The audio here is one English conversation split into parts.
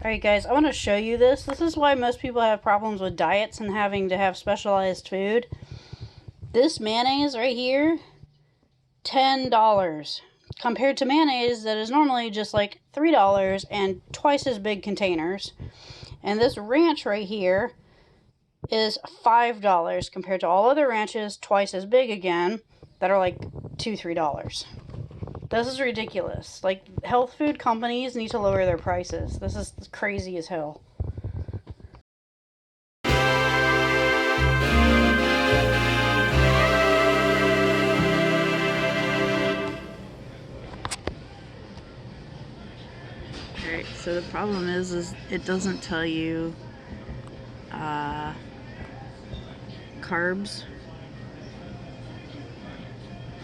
Alright guys, I want to show you this. This is why most people have problems with diets and having to have specialized food. This mayonnaise right here, $10. Compared to mayonnaise that is normally just like $3 and twice as big containers. And this ranch right here is $5 compared to all other ranches twice as big again that are like $2-3. This is ridiculous. Like, health food companies need to lower their prices. This is crazy as hell. Alright, so the problem is it doesn't tell you carbs.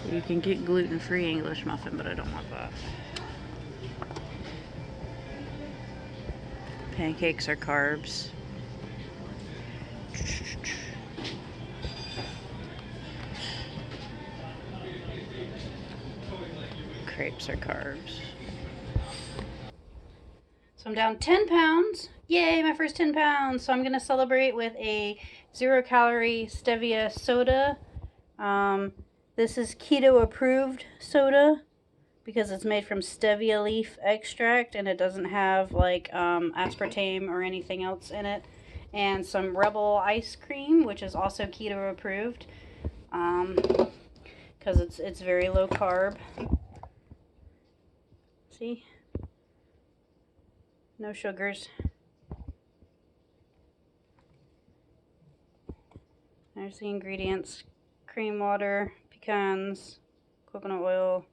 You can get gluten-free English muffin, but I don't want that. Pancakes are carbs. Crepes are carbs. So I'm down 10 pounds. Yay, my first 10 pounds. So I'm going to celebrate with a 0-calorie stevia soda. This is keto approved soda because it's made from stevia leaf extract and it doesn't have like aspartame or anything else in it. And some Rebel ice cream, which is also keto approved because it's very low carb. See? No sugars. There's the ingredients. Cream water, pecans, coconut oil.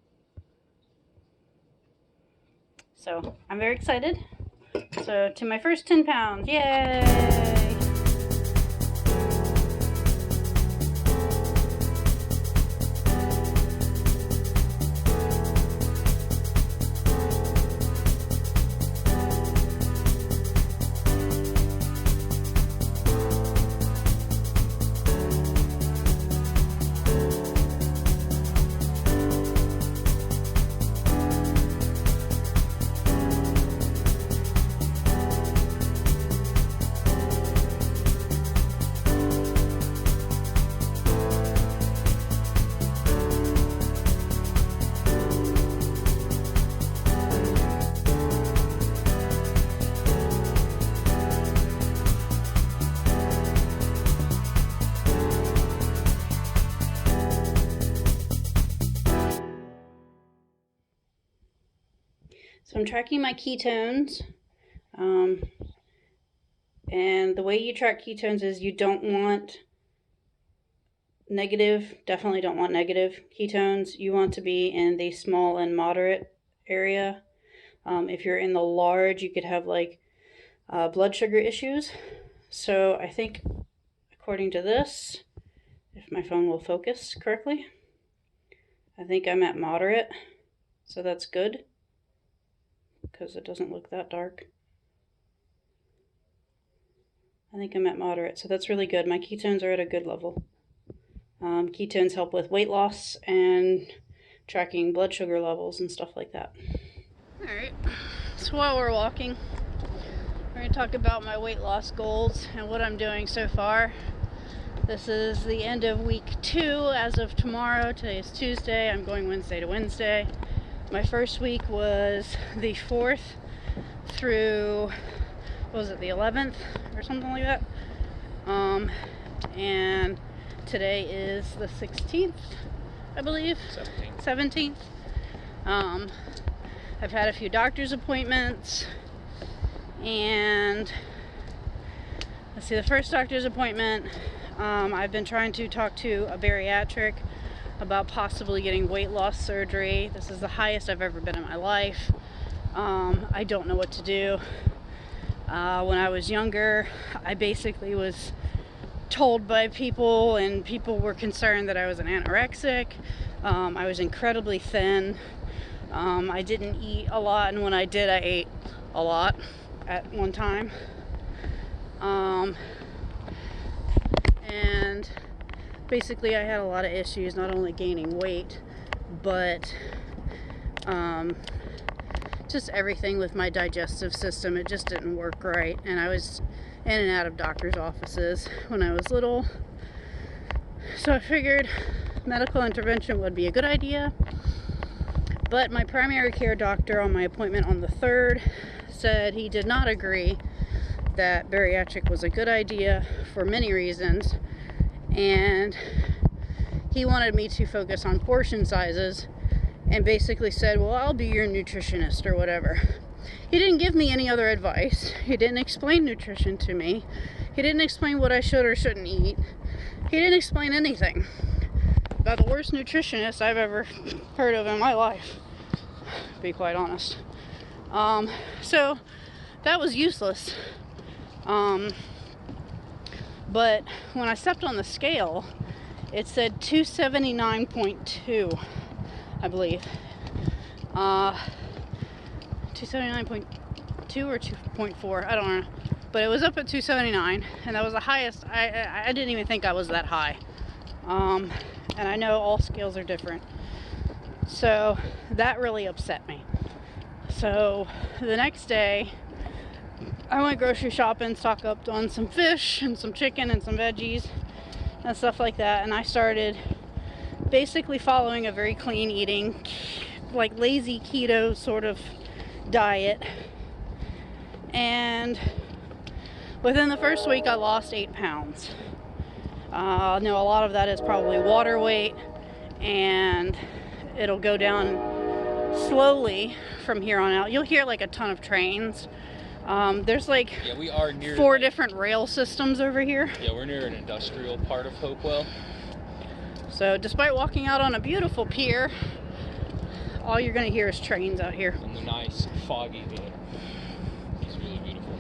So, I'm very excited. So, to my first 10 pounds. Yay! So I'm tracking my ketones, and the way you track ketones is you don't want negative, definitely don't want negative ketones. You want to be in the small and moderate area. If you're in the large, you could have like blood sugar issues. So I think, according to this, if my phone will focus correctly, I think I'm at moderate, so that's good. Because it doesn't look that dark. I think I'm at moderate, so that's really good. My ketones are at a good level. Ketones help with weight loss and tracking blood sugar levels and stuff like that. Alright, so while we're walking, we're going to talk about my weight loss goals and what I'm doing so far. This is the end of week 2 as of tomorrow. Today is Tuesday. I'm going Wednesday to Wednesday. My first week was the 4th through, what was it, the 11th or something like that. And today is the 16th, I believe. 17th. I've had a few doctor's appointments, and let's see, the first doctor's appointment, I've been trying to talk to a bariatric about possibly getting weight loss surgery. This is the highest I've ever been in my life. I don't know what to do. When I was younger, I basically was told by people, and people were concerned that I was an anorexic. I was incredibly thin. I didn't eat a lot, and when I did, I ate a lot at one time. And basically I had a lot of issues, not only gaining weight, but just everything with my digestive system. It just didn't work right, and I was in and out of doctor's offices when I was little. So I figured medical intervention would be a good idea. But my primary care doctor on my appointment on the 3rd said he did not agree that bariatric was a good idea for many reasons, and he wanted me to focus on portion sizes, and basically said, well, I'll be your nutritionist or whatever. He didn't give me any other advice. He didn't explain nutrition to me. He didn't explain what I should or shouldn't eat. He didn't explain anything. About the worst nutritionist I've ever heard of in my life, to be quite honest. So that was useless. But when I stepped on the scale, it said 279.2, I believe. 279.2 or 2.4, I don't know. But it was up at 279, and that was the highest. I didn't even think I was that high. And I know all scales are different. So that really upset me. So the next day, I went grocery shopping, stock up on some fish and some chicken and some veggies and stuff like that. And I started basically following a very clean eating, like lazy keto sort of diet. And within the first week, I lost 8 pounds. I know a lot of that is probably water weight, and it'll go down slowly from here on out. You'll hear like a ton of trains. There's like we are near 4 different rail systems over here. Yeah, we're near an industrial part of Hopewell. So despite walking out on a beautiful pier, all you're going to hear is trains out here. And the nice foggy day. It's really beautiful.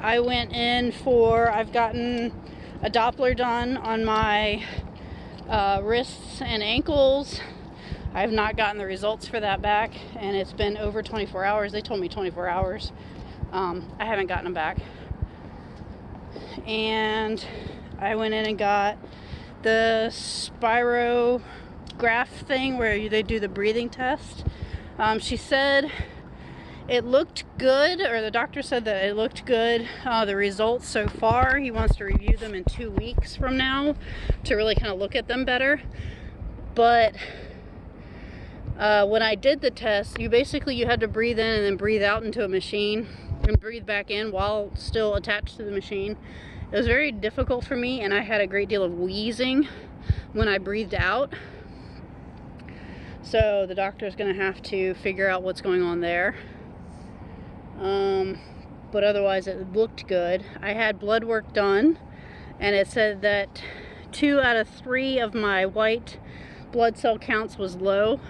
I went in for, I've gotten a Doppler done on my wrists and ankles. I have not gotten the results for that back, and it's been over 24 hours. They told me 24 hours. I haven't gotten them back. And I went in and got the spirograph thing where they do the breathing test. She said it looked good, or the doctor said that it looked good. The results so far, he wants to review them in 2 weeks from now to really kind of look at them better. But when I did the test, you had to breathe in and then breathe out into a machine and breathe back in while still attached to the machine. It was very difficult for me, and I had a great deal of wheezing when I breathed out. So the doctor's going to have to figure out what's going on there. But otherwise it looked good. I had blood work done, and it said that 2 out of 3 of my white blood cell counts was low.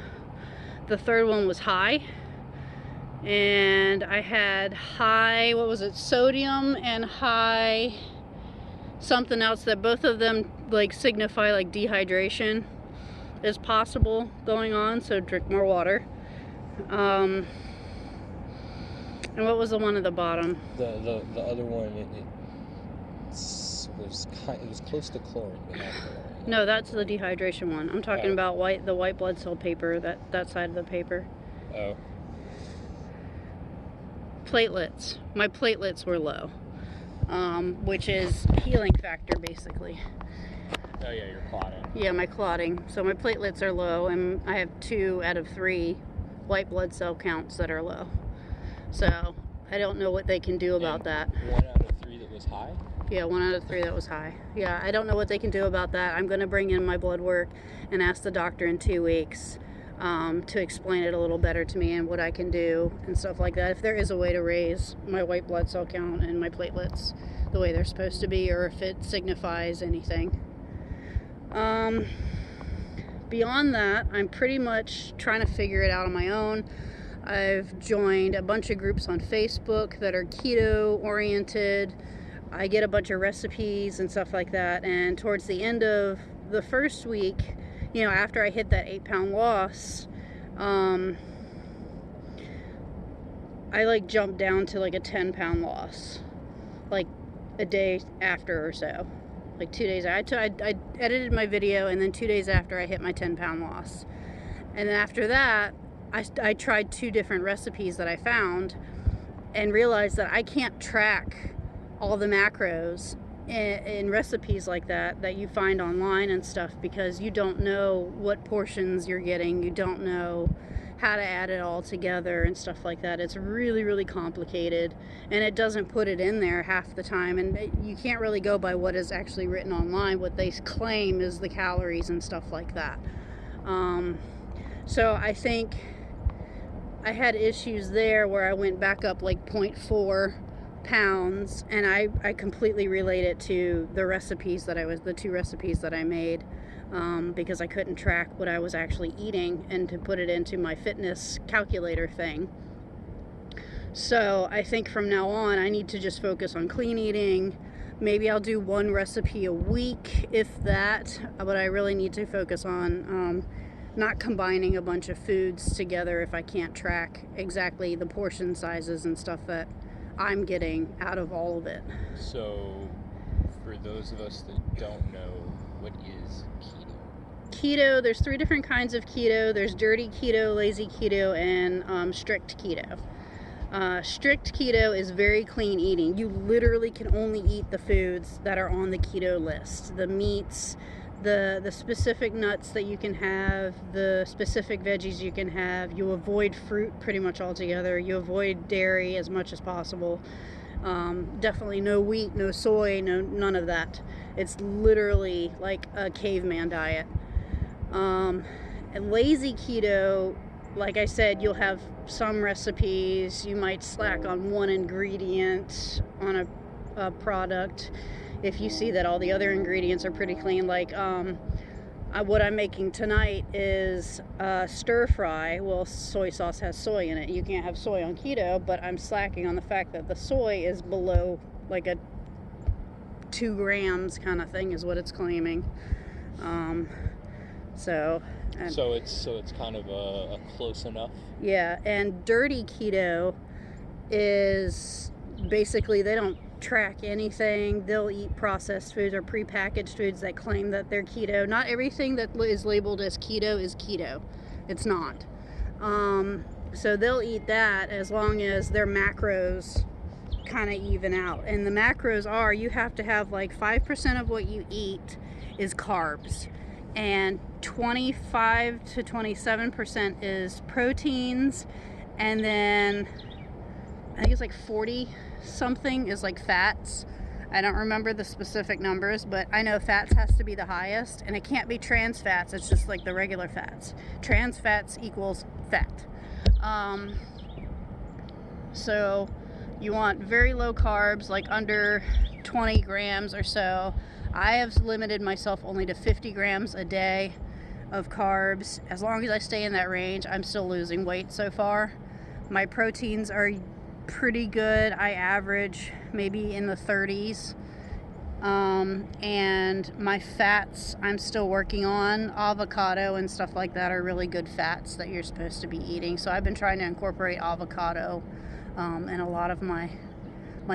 The 3rd one was high. And I had high, sodium, and high something else, that both of them like signify like dehydration is possible going on, so drink more water. And what was the one at the bottom? The other one, it was close to chlorine, but not chlorine. No, that's the dehydration one. I'm talking about the white blood cell paper, that side of the paper. Oh. Platelets. My platelets were low, which is healing factor basically. Oh yeah, you're clotting. Yeah, my clotting. So my platelets are low, and I have 2 out of 3 white blood cell counts that are low. So I don't know what they can do about that. 1 out of 3 that was high? Yeah, 1 out of 3 that was high. Yeah, I don't know what they can do about that. I'm going to bring in my blood work and ask the doctor in 2 weeks to explain it a little better to me and what I can do and stuff like that. If there is a way to raise my white blood cell count and my platelets the way they're supposed to be, or if it signifies anything. Beyond that, I'm pretty much trying to figure it out on my own. I've joined a bunch of groups on Facebook that are keto oriented. I get a bunch of recipes and stuff like that, and towards the end of the first week, you know, after I hit that 8-pound loss, I like jumped down to like a 10-pound loss, like a day after or so, like 2 days. I edited my video, and then 2 days after I hit my 10-pound loss. And then after that, I tried 2 different recipes that I found and realized that I can't track all the macros in recipes like that you find online and stuff, because you don't know what portions you're getting. You don't know how to add it all together and stuff like that. It's really, really complicated, and it doesn't put it in there half the time, and you can't really go by what is actually written online. What they claim is the calories and stuff like that. So I think I had issues there where I went back up like 0.4 pounds, and I completely relate it to the recipes that the 2 recipes that I made, because I couldn't track what I was actually eating and to put it into my fitness calculator thing. So I think from now on I need to just focus on clean eating. Maybe I'll do 1 recipe a week, if that, but I really need to focus on not combining a bunch of foods together if I can't track exactly the portion sizes and stuff that I'm getting out of all of it. So, for those of us that don't know, what is keto? Keto, there's 3 different kinds of keto. There's dirty keto, lazy keto, and strict keto. Strict keto is very clean eating. You literally can only eat the foods that are on the keto list. The meats, the specific nuts that you can have, the specific veggies you can have. You avoid fruit pretty much altogether. You avoid dairy as much as possible. Definitely no wheat, no soy, none of that. It's literally like a caveman diet. And lazy keto, like I said, you'll have some recipes. You might slack on 1 ingredient on a product if you see that all the other ingredients are pretty clean. Like what I'm making tonight is stir fry. Well, soy sauce has soy in it. You can't have soy on keto, but I'm slacking on the fact that the soy is below like a 2 grams kind of thing is what it's claiming. So it's kind of a close enough. Yeah, and dirty keto is basically they don't track anything. They'll eat processed foods or prepackaged foods that claim that they're keto. Not everything that is labeled as keto is keto. It's not. So they'll eat that as long as their macros kind of even out. And the macros are, you have to have like 5% of what you eat is carbs, and 25 to 27% is proteins, and then I think it's like 40 something is like fats. I don't remember the specific numbers, but I know fats has to be the highest, and it can't be trans fats. It's just like the regular fats. Trans fats equals fat. So you want very low carbs, like under 20 grams or so. I have limited myself only to 50 grams a day of carbs. As long as I stay in that range, I'm still losing weight so far. My proteins are pretty good. I average maybe in the 30s. And my fats, I'm still working on. Avocado and stuff like that are really good fats that you're supposed to be eating. So I've been trying to incorporate avocado in a lot of my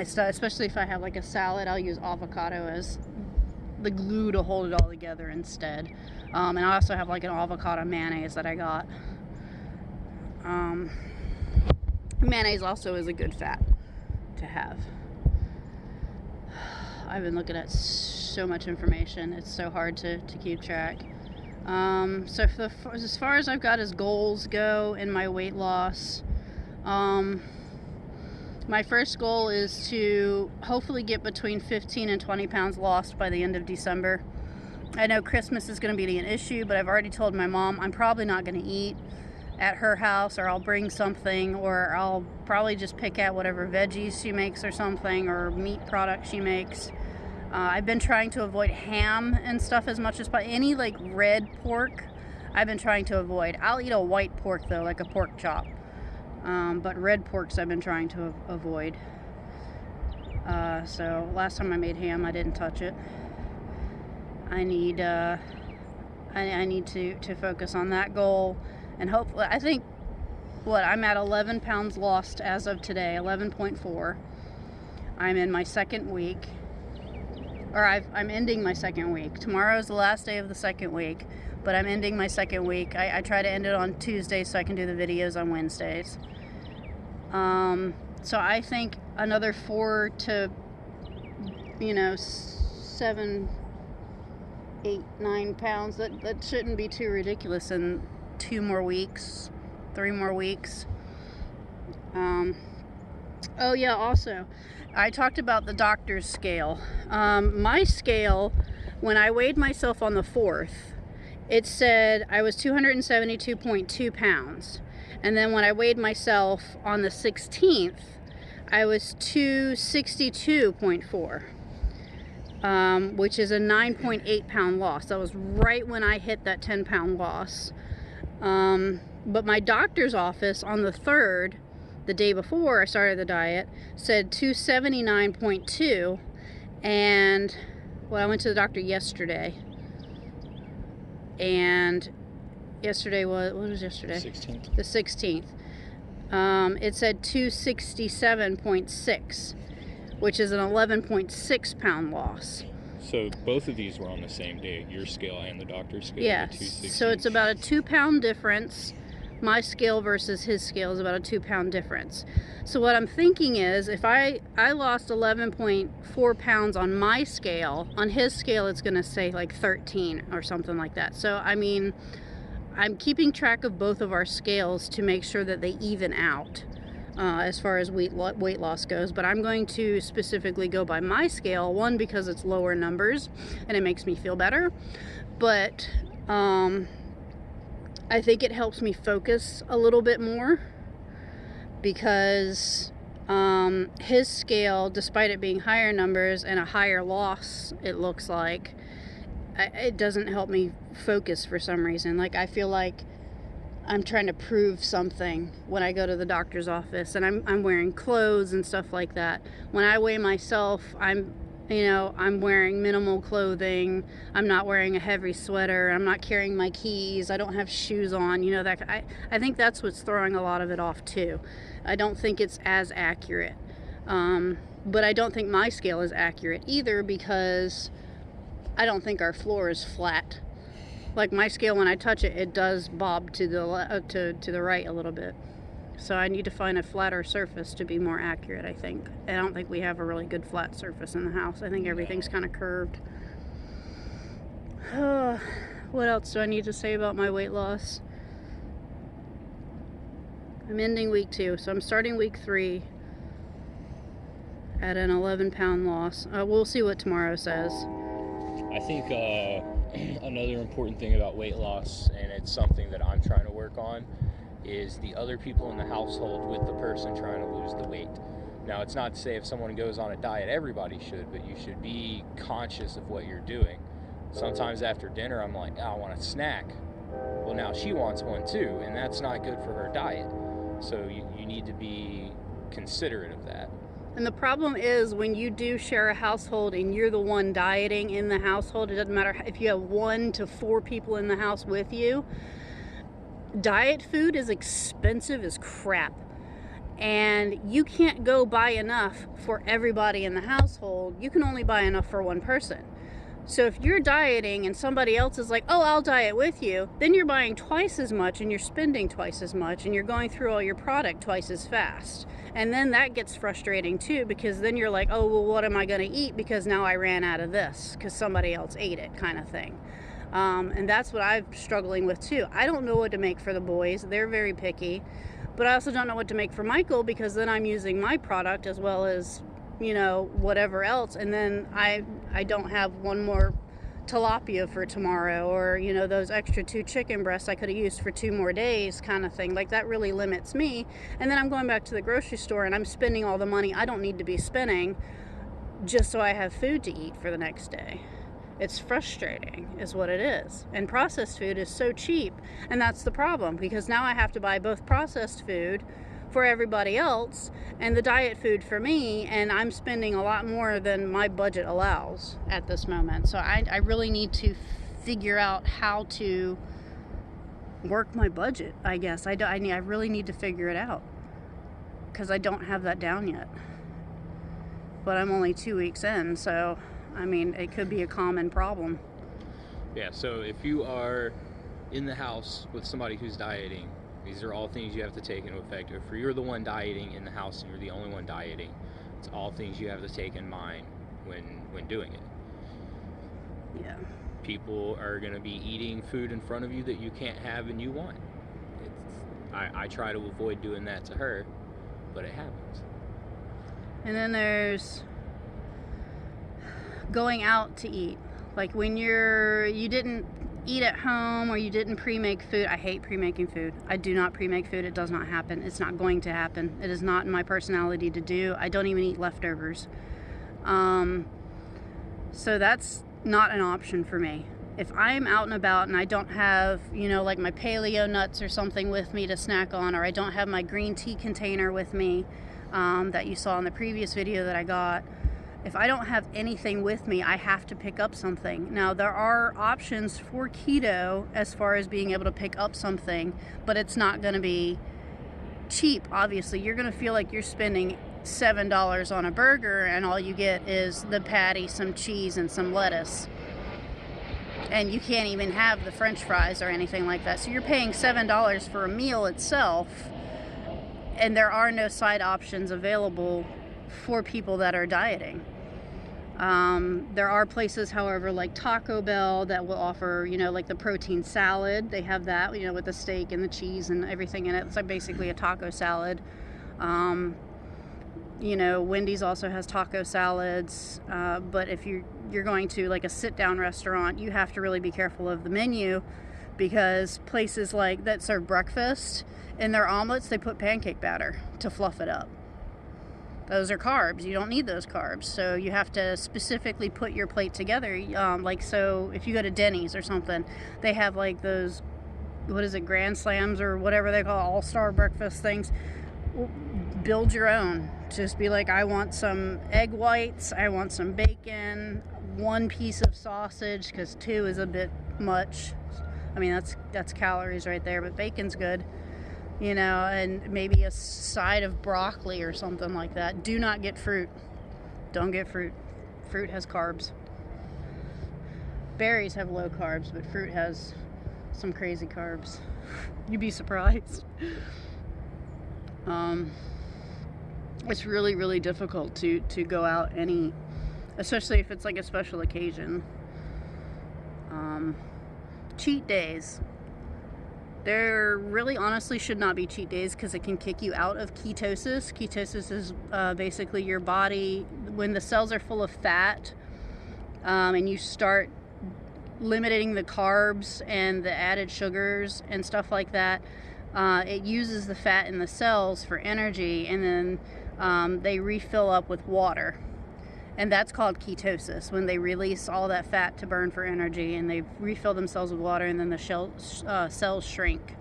stuff, especially if I have like a salad. I'll use avocado as the glue to hold it all together instead. And I also have like an avocado mayonnaise that I got. Mayonnaise also is a good fat to have. I've been looking at so much information. It's so hard to keep track. So as far as I've got as goals go in my weight loss, my first goal is to hopefully get between 15 and 20 pounds lost by the end of December. I know Christmas is going to be an issue, but I've already told my mom I'm probably not going to eat at her house, or I'll bring something, or I'll probably just pick out whatever veggies she makes or something, or meat products she makes. I've been trying to avoid ham and stuff as much as possible. Any like red pork I've been trying to avoid. I'll eat a white pork though, like a pork chop. But red porks I've been trying to avoid. So last time I made ham, I didn't touch it. I need I need to focus on that goal, and hopefully, I think I'm at 11 pounds lost as of today, 11.4. I'm in my second week, or I'm ending my second week. Tomorrow is the last day of the second week, but I'm ending my second week. I try to end it on Tuesdays so I can do the videos on Wednesdays. So I think another 4 to 7, 8, 9 pounds, that shouldn't be too ridiculous in 2 more weeks, 3 more weeks. Oh yeah, also I talked about the doctor's scale. My scale, when I weighed myself on the 4th, it said I was 272.2 pounds. And then when I weighed myself on the 16th, I was 262.4, which is a 9.8 pound loss. That was right when I hit that 10 pound loss. But my doctor's office on the 3rd, the day before I started the diet, said 279.2. And well, I went to the doctor yesterday. And yesterday was, what was yesterday? 16th. The 16th. It said 267.6, which is an 11.6 pound loss. So both of these were on the same day, your scale and the doctor's scale? Yeah, so it's about a 2 pound difference. My scale versus his scale is about a 2 pound difference. So what I'm thinking is, if I lost 11.4 pounds on my scale, on his scale it's going to say like 13 or something like that. So I mean, I'm keeping track of both of our scales to make sure that they even out as far as weight loss goes. But I'm going to specifically go by my scale, one, because it's lower numbers and it makes me feel better, but I think it helps me focus a little bit more, because his scale, despite it being higher numbers and a higher loss, it looks like, it doesn't help me focus for some reason. Like, I feel like I'm trying to prove something when I go to the doctor's office, and I'm wearing clothes and stuff like that. When I weigh myself, I'm wearing minimal clothing. I'm not wearing a heavy sweater. I'm not carrying my keys. I don't have shoes on. I think that's what's throwing a lot of it off too. I don't think it's as accurate. But I don't think my scale is accurate either, because I don't think our floor is flat. Like, my scale, when I touch it, it does bob to the right a little bit. So I need to find a flatter surface to be more accurate, I think. I don't think we have a really good flat surface in the house. I think everything's kind of curved. What else do I need to say about my weight loss? I'm ending week 2, so I'm starting week 3 at an 11 pound loss. We'll see what tomorrow says. I think another important thing about weight loss, and it's something that I'm trying to work on, is the other people in the household with the person trying to lose the weight. Now, it's not to say if someone goes on a diet, everybody should, but you should be conscious of what you're doing. Sometimes after dinner, I'm like, I want a snack. Well, now she wants one too, and that's not good for her diet. So you need to be considerate of that. And the problem is, when you do share a household and you're the one dieting in the household, it doesn't matter if you have 1 to 4 people in the house with you, diet food is expensive as crap. And you can't go buy enough for everybody in the household. You can only buy enough for one person. So if you're dieting and somebody else is like, oh, I'll diet with you, then you're buying twice as much and you're spending twice as much and you're going through all your product twice as fast. And then that gets frustrating too, because then you're like, oh, well, what am I going to eat? Because now I ran out of this because somebody else ate it, kind of thing. And that's what I'm struggling with too. I don't know what to make for the boys. They're very picky. But I also don't know what to make for Michael, because then I'm using my product as well as, whatever else. And then I don't have one more tilapia for tomorrow, or, those extra 2 chicken breasts I could have used for 2 more days, kind of thing. Like, that really limits me. And then I'm going back to the grocery store and I'm spending all the money I don't need to be spending just so I have food to eat for the next day. It's frustrating, is what it is. And processed food is so cheap, and that's the problem, because now I have to buy both processed food for everybody else and the diet food for me, and I'm spending a lot more than my budget allows at this moment. So I really need to figure out how to work my budget, I guess. I really need to figure it out, because I don't have that down yet. But I'm only 2 weeks in, so I mean, it could be a common problem. Yeah, so if you are in the house with somebody who's dieting, these are all things you have to take into effect. If you're the one dieting in the house and you're the only one dieting, it's all things you have to take in mind when doing it. Yeah. People are going to be eating food in front of you that you can't have and you want. I try to avoid doing that to her, but it happens. And then there's going out to eat. Like when you didn't eat at home or you didn't pre-make food. I hate pre-making food. I do not pre-make food. It does not happen. It's not going to happen. It is not in my personality to do. I don't even eat leftovers. So that's not an option for me. If I'm out and about and I don't have, like my paleo nuts or something with me to snack on, or I don't have my green tea container with me that you saw in the previous video that I got, if I don't have anything with me, I have to pick up something. Now, there are options for keto as far as being able to pick up something, but it's not going to be cheap, obviously. You're going to feel like you're spending $7 on a burger and all you get is the patty, some cheese, and some lettuce. And you can't even have the French fries or anything like that. So you're paying $7 for a meal itself, and there are no side options available for people that are dieting. There are places, however, like Taco Bell that will offer, like the protein salad. They have that, with the steak and the cheese and everything in it. It's like basically a taco salad. Wendy's also has taco salads. But if you're going to like a sit-down restaurant, you have to really be careful of the menu, because places like that serve breakfast, in their omelets, they put pancake batter to fluff it up. Those are carbs. You don't need those carbs. So you have to specifically put your plate together. So if you go to Denny's or something, they have like those, Grand Slams or whatever they call all-star breakfast things. Build your own. Just be like, I want some egg whites, I want some bacon, 1 piece of sausage, because 2 is a bit much. I mean, that's calories right there, but bacon's good. And maybe a side of broccoli or something like that. Do not get fruit. Don't get fruit. Fruit has carbs. Berries have low carbs, but fruit has some crazy carbs. You'd be surprised. It's really, really difficult to go out and eat, especially if it's like a special occasion. Cheat days. There really honestly should not be cheat days, because it can kick you out of ketosis. Ketosis is basically your body, when the cells are full of fat, and you start limiting the carbs and the added sugars and stuff like that, it uses the fat in the cells for energy, and then they refill up with water. And that's called ketosis, when they release all that fat to burn for energy and they refill themselves with water, and then the cells shrink,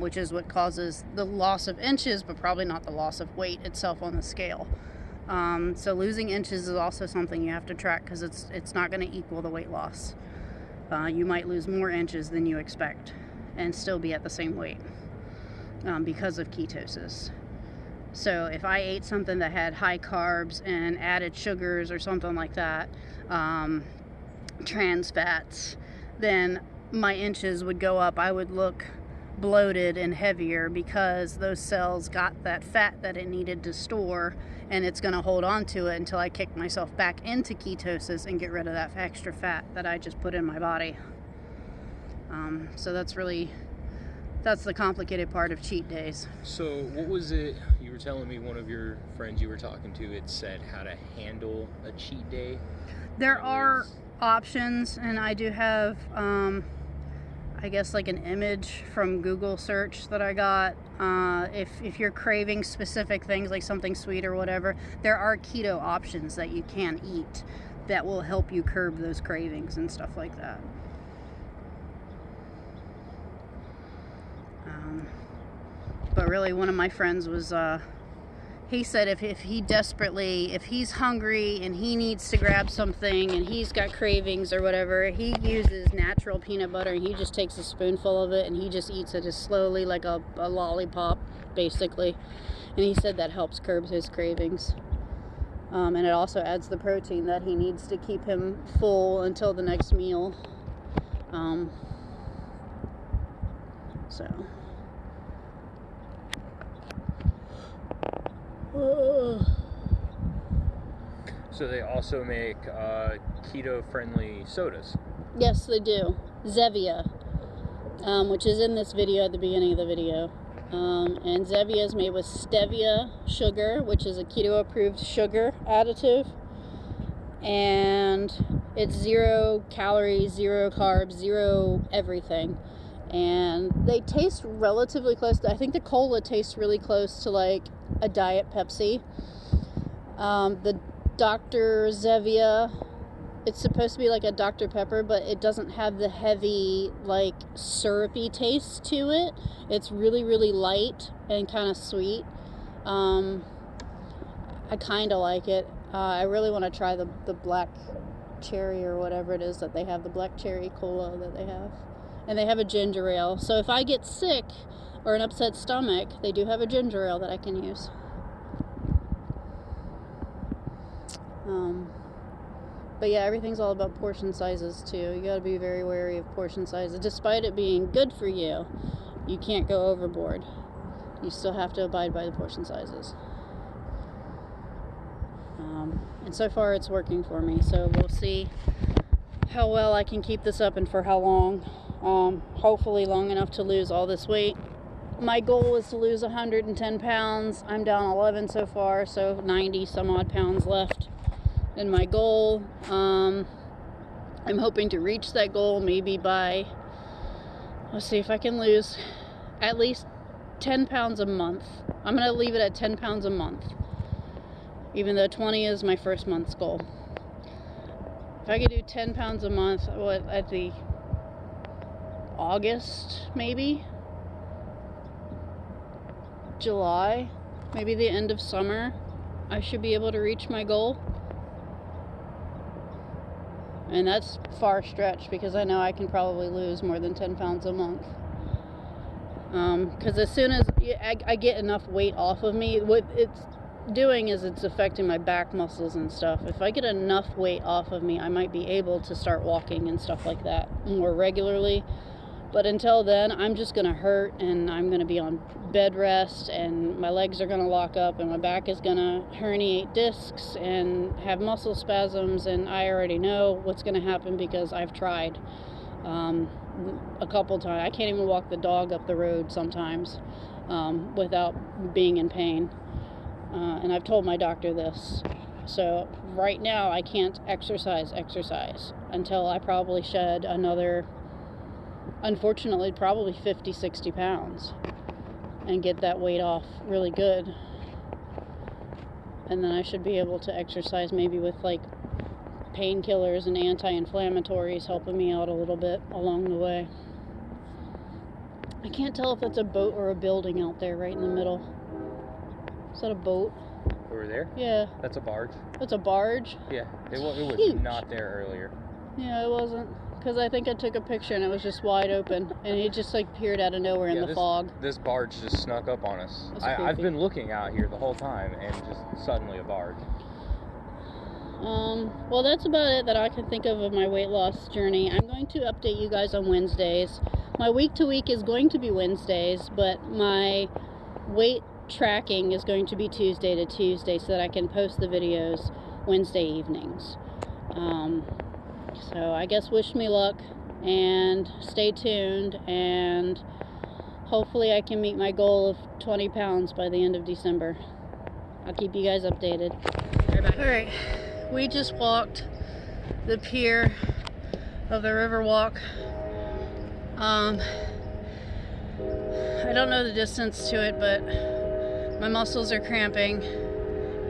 which is what causes the loss of inches, but probably not the loss of weight itself on the scale. So losing inches is also something you have to track, because it's not going to equal the weight loss. You might lose more inches than you expect and still be at the same weight because of ketosis. So if I ate something that had high carbs and added sugars or something like that, trans fats, then my inches would go up. I would look bloated and heavier, because those cells got that fat that it needed to store, and it's going to hold on to it until I kick myself back into ketosis and get rid of that extra fat that I just put in my body. So that's the complicated part of cheat days. So what was it you were telling me one of your friends you were talking to had said how to handle a cheat day? There are options, and I do have I guess like an image from Google search that I got. If you're craving specific things like something sweet or whatever, there are keto options that you can eat that will help you curb those cravings and stuff like that. But really, one of my friends was, he said if he's hungry and he needs to grab something and he's got cravings or whatever, he uses natural peanut butter, and he just takes a spoonful of it and he just eats it as slowly, like a lollipop, basically. And he said that helps curb his cravings. And it also adds the protein that he needs to keep him full until the next meal. So So they also make keto-friendly sodas. yes, they do. Zevia, which is in this video at the beginning of the video. And Zevia is made with stevia sugar, which is a keto-approved sugar additive. And it's 0 calories, 0 carbs, 0 everything. And they taste relatively close to, I think the cola tastes really close to like a Diet Pepsi. The Dr. Zevia, it's supposed to be like a Dr. Pepper, but it doesn't have the heavy, like, syrupy taste to it. It's really, really light and kind of sweet. I kind of like it. I really want to try the black cherry or whatever it is that they have, the black cherry cola that they have. And they have a ginger ale. So if I get sick or an upset stomach, they do have a ginger ale that I can use. But yeah, everything's all about portion sizes too. You gotta be very wary of portion sizes. Despite it being good for you, you can't go overboard. You still have to abide by the portion sizes. And so far it's working for me, so we'll see how well I can keep this up and for how long. Hopefully long enough to lose all this weight. My goal is to lose 110 pounds. I'm down 11 so far, so 90 some odd pounds left in my goal. I'm hoping to reach that goal maybe by, let's see if I can lose at least 10 pounds a month. I'm going to leave it at 10 pounds a month, even though 20 is my first month's goal. If I could do 10 pounds a month, what, at the August, maybe? July, maybe the end of summer, I should be able to reach my goal. And that's far stretched because I know I can probably lose more than 10 pounds a month. Because as soon as I get enough weight off of me, what it's doing is it's affecting my back muscles and stuff. If I get enough weight off of me, I might be able to start walking and stuff like that more regularly. But until then, I'm just going to hurt, and I'm going to be on bed rest, and my legs are going to lock up, and my back is going to herniate discs and have muscle spasms, and I already know what's going to happen because I've tried a couple times. I can't even walk the dog up the road sometimes without being in pain, and I've told my doctor this. So right now, I can't exercise until I probably shed another, unfortunately, probably 50-60 pounds and get that weight off really good. And then I should be able to exercise maybe with like painkillers and anti-inflammatories helping me out a little bit along the way. I can't tell if that's a boat or a building out there right in the middle. Is that a boat? Over there? Yeah. That's a barge. That's a barge? Yeah, it was Huge. not there earlier. Yeah, it wasn't. Because I think I took a picture and it was just wide open. And it just like appeared out of nowhere in the fog. This barge just snuck up on us. I've been looking out here the whole time and just suddenly a barge. Well, that's about it that I can think of my weight loss journey. I'm going to update you guys on Wednesdays. My week to week is going to be Wednesdays, but my weight tracking is going to be Tuesday to Tuesday so that I can post the videos Wednesday evenings. So I guess wish me luck and stay tuned, and hopefully I can meet my goal of 20 pounds by the end of December. I'll keep you guys updated. Alright, we just walked the pier of the Riverwalk. I don't know the distance to it, but my muscles are cramping,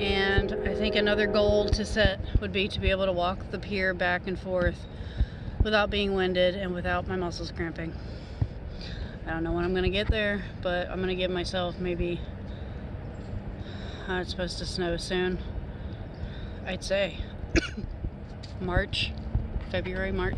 and I think another goal to set would be to be able to walk the pier back and forth without being winded and without my muscles cramping. I don't know when I'm gonna get there, but I'm gonna give myself maybe, it's supposed to snow soon, I'd say March, February, March.